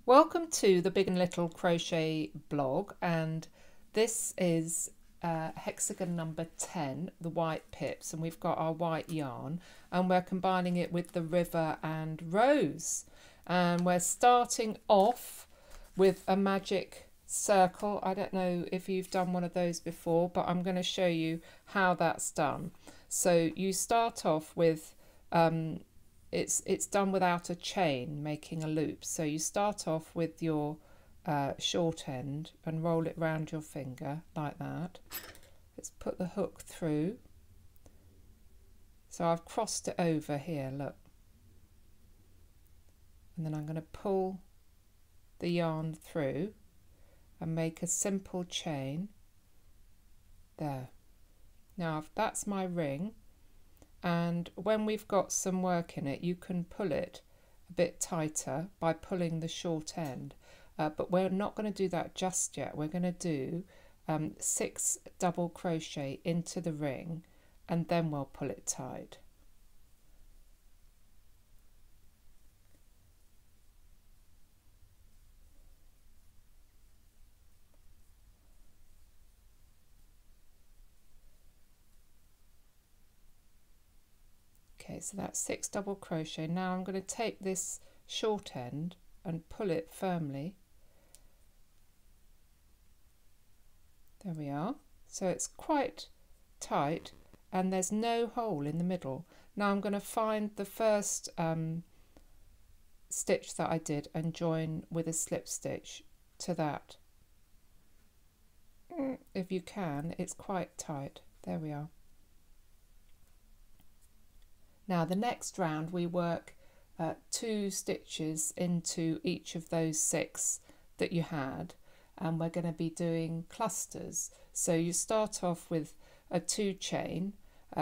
Welcome to the Big and Little Crochet blog, and this is hexagon number 10, the white pips, and we've got our white yarn and we're combining it with the river and rose, and we're starting off with a magic circle. I don't know if you've done one of those before, but I'm going to show you how that's done. So you start off with it's done without a chain, making a loop. So you start off with your short end and roll it round your finger like that. Let's put the hook through. So I've crossed it over here, look. And then I'm going to pull the yarn through and make a simple chain there. Now that's my ring. And when we've got some work in it, you can pull it a bit tighter by pulling the short end. But we're not going to do that just yet. We're going to do 6 double crochet into the ring and then we'll pull it tight. Okay, so that's 6 double crochet. Now I'm going to take this short end and pull it firmly. There we are. So it's quite tight and there's no hole in the middle. Now I'm going to find the first stitch that I did and join with a slip stitch to that. If you can, it's quite tight. There we are. Now the next round we work 2 stitches into each of those 6 that you had, and we're going to be doing clusters. So you start off with a 2 chain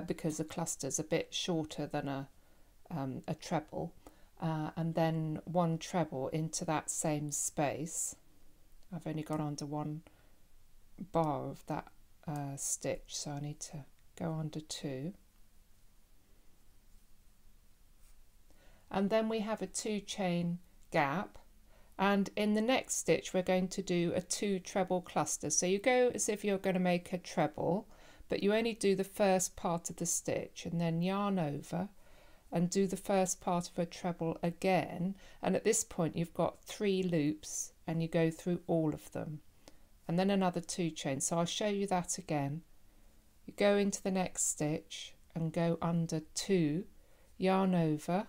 because a cluster is a bit shorter than a treble, and then 1 treble into that same space. I've only got under 1 bar of that stitch, so I need to go under 2. And then we have a 2 chain gap, and in the next stitch we're going to do a 2 treble cluster. So you go as if you're going to make a treble, but you only do the first part of the stitch and then yarn over and do the first part of a treble again, and at this point you've got 3 loops and you go through all of them, and then another 2 chains. So I'll show you that again. You go into the next stitch and go under 2, yarn over,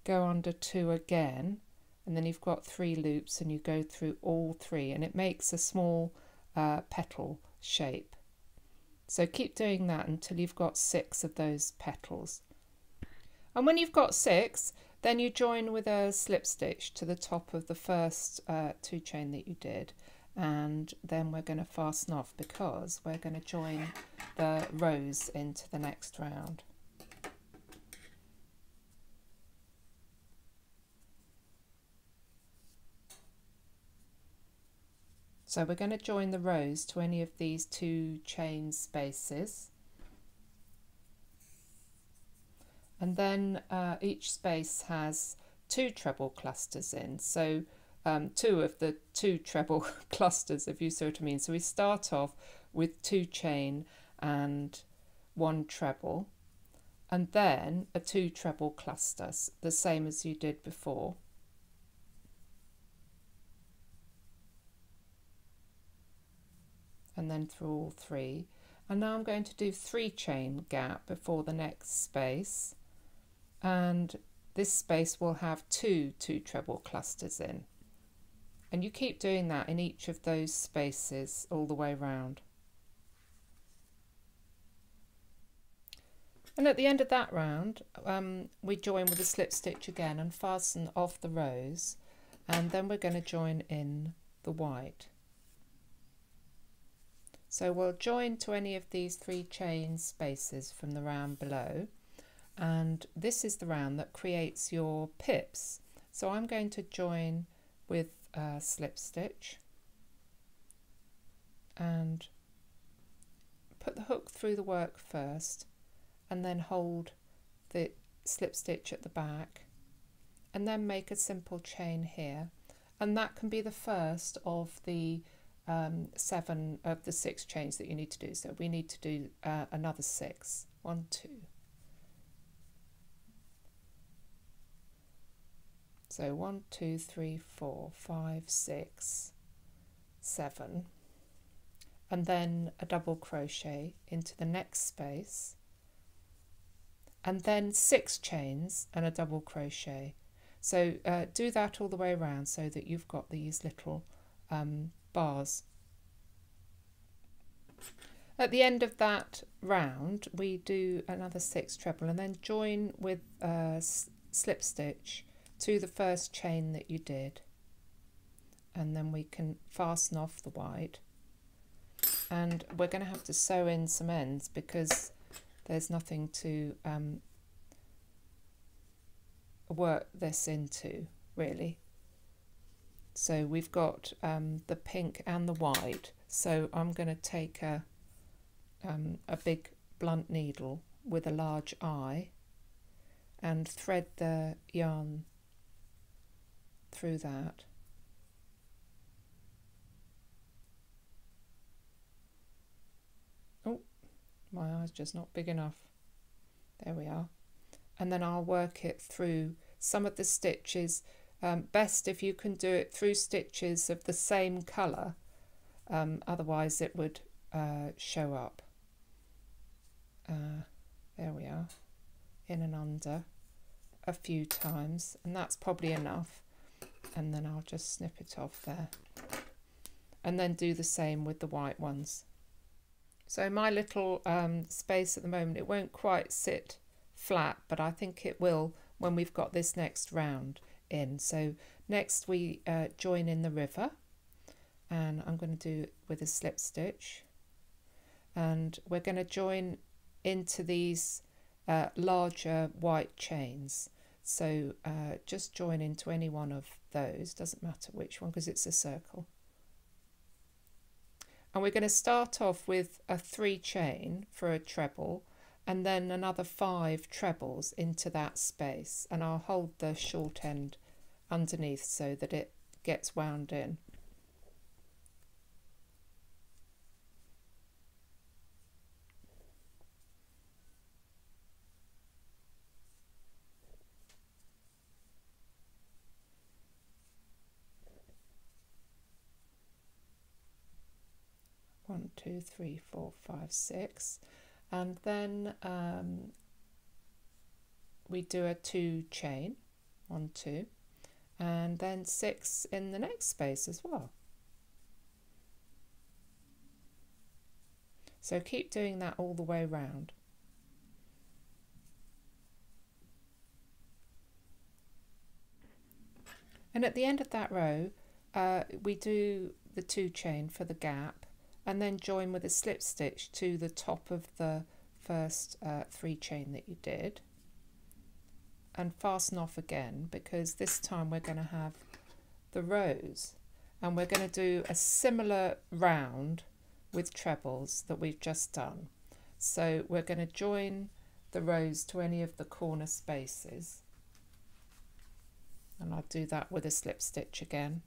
go under 2 again, and then you've got 3 loops and you go through all 3, and it makes a small petal shape. So keep doing that until you've got 6 of those petals. And when you've got 6, then you join with a slip stitch to the top of the first 2 chain that you did, and then we're going to fasten off because we're going to join the rose into the next round. So we're going to join the rose to any of these 2 chain spaces, and then each space has 2 treble clusters in, so 2 of the 2 treble clusters, if you see what I mean. So we start off with 2 chain and 1 treble, and then a 2 treble cluster, the same as you did before. And then through all 3, and now I'm going to do 3 chain gap before the next space, and this space will have 2 treble clusters in, and you keep doing that in each of those spaces all the way round. And at the end of that round we join with a slip stitch again and fasten off the rose, and then we're going to join in the white. So we'll join to any of these 3 chain spaces from the round below, and this is the round that creates your pips. So I'm going to join with a slip stitch and put the hook through the work first, and then hold the slip stitch at the back and then make a simple chain here, and that can be the first of the 7 of the 6 chains that you need to do. So we need to do another 6. 1, 2. So 1, 2, 3, 4, 5, 6, 7, and then a double crochet into the next space, and then 6 chains and a double crochet. So do that all the way around so that you've got these little bars. At the end of that round we do another 6 treble and then join with slip stitch to the first chain that you did, and then we can fasten off the white, and we're going to have to sew in some ends because there's nothing to work this into really. So we've got the pink and the white, so I'm going to take a big blunt needle with a large eye and thread the yarn through that. Oh, my eye's just not big enough. There we are. And then I'll work it through some of the stitches. Best if you can do it through stitches of the same colour, otherwise it would show up. There we are, in and under a few times, and that's probably enough, and then I'll just snip it off there and then do the same with the white ones. So my little space at the moment, it won't quite sit flat, but I think it will when we've got this next round in. So next we join in the river, and I'm going to do it with a slip stitch, and we're going to join into these larger white chains. So just join into any one of those, doesn't matter which one because it's a circle. And we're going to start off with a 3 chain for a treble, and then another 5 trebles into that space, and I'll hold the short end underneath so that it gets wound in. One, 2, 3, 4, 5, 6, and then we do a 2 chain, 1, 2, and then 6 in the next space as well. So keep doing that all the way round. And at the end of that row we do the 2 chain for the gap, and then join with a slip stitch to the top of the first 3 chain that you did, and fasten off again, because this time we're going to have the rows, and we're going to do a similar round with trebles that we've just done. So we're going to join the rows to any of the corner spaces, and I'll do that with a slip stitch again.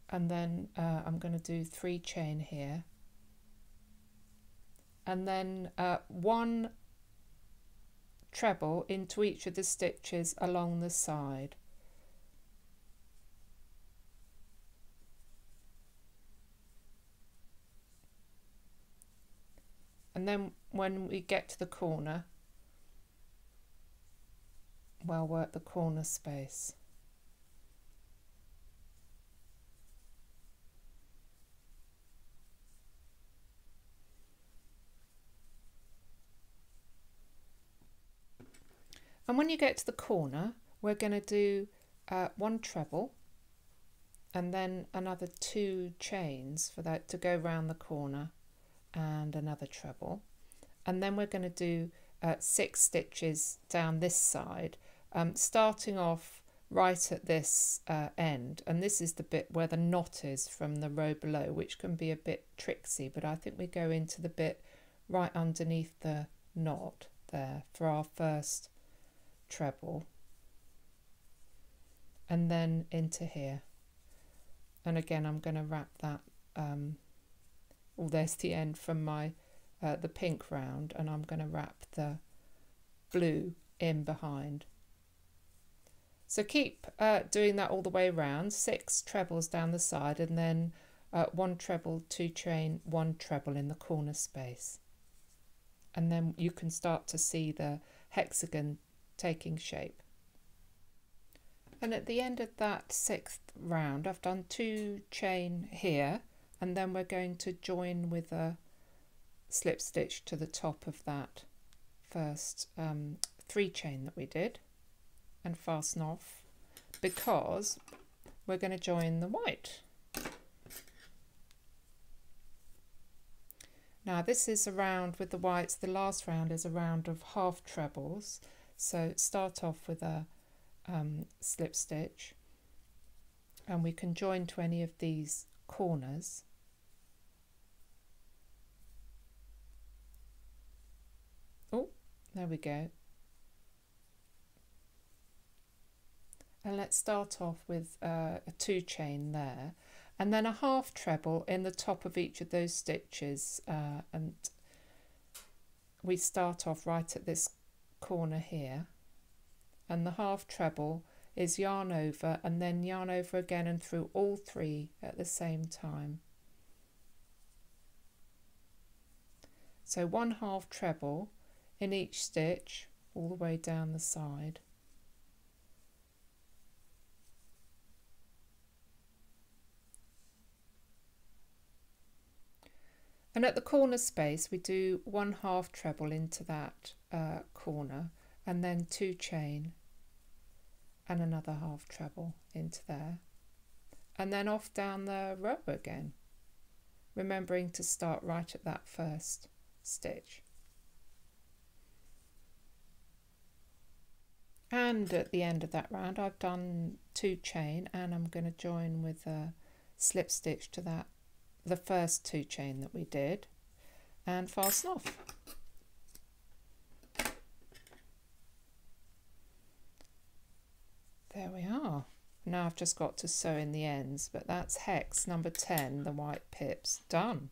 And then I'm going to do 3 chain here, and then 1 treble into each of the stitches along the side. And then when we get to the corner, we'll work the corner space. And when you get to the corner, we're going to do 1 treble and then another 2 chains for that to go round the corner, and another treble. And then we're going to do 6 stitches down this side, starting off right at this end, and this is the bit where the knot is from the row below, which can be a bit tricksy, but I think we go into the bit right underneath the knot there for our first treble, and then into here. And again, I'm going to wrap that there's the end from my the pink round, and I'm going to wrap the blue in behind. So keep doing that all the way around, 6 trebles down the side, and then 1 treble, 2 chain, 1 treble in the corner space. And then you can start to see the hexagon taking shape. And at the end of that 6th round, I've done 2 chain here, and then we're going to join with a slip stitch to the top of that first 3 chain that we did, and fasten off, because we're going to join the white. Now this is a round with the whites, the last round is a round of half trebles, so start off with a slip stitch, and we can join to any of these corners. Oh, there we go. And let's start off with a 2 chain there, and then a half treble in the top of each of those stitches, and we start off right at this corner here, and the half treble is yarn over and then yarn over again and through all 3 at the same time. So 1 half treble in each stitch all the way down the side. And at the corner space we do 1 half treble into that corner, and then 2 chain and another half treble into there, and then off down the row again, remembering to start right at that first stitch. And at the end of that round I've done 2 chain, and I'm going to join with a slip stitch to that, the first 2 chain that we did, and fasten off. There we are. Now I've just got to sew in the ends, but that's hex number 10, the white pips, done.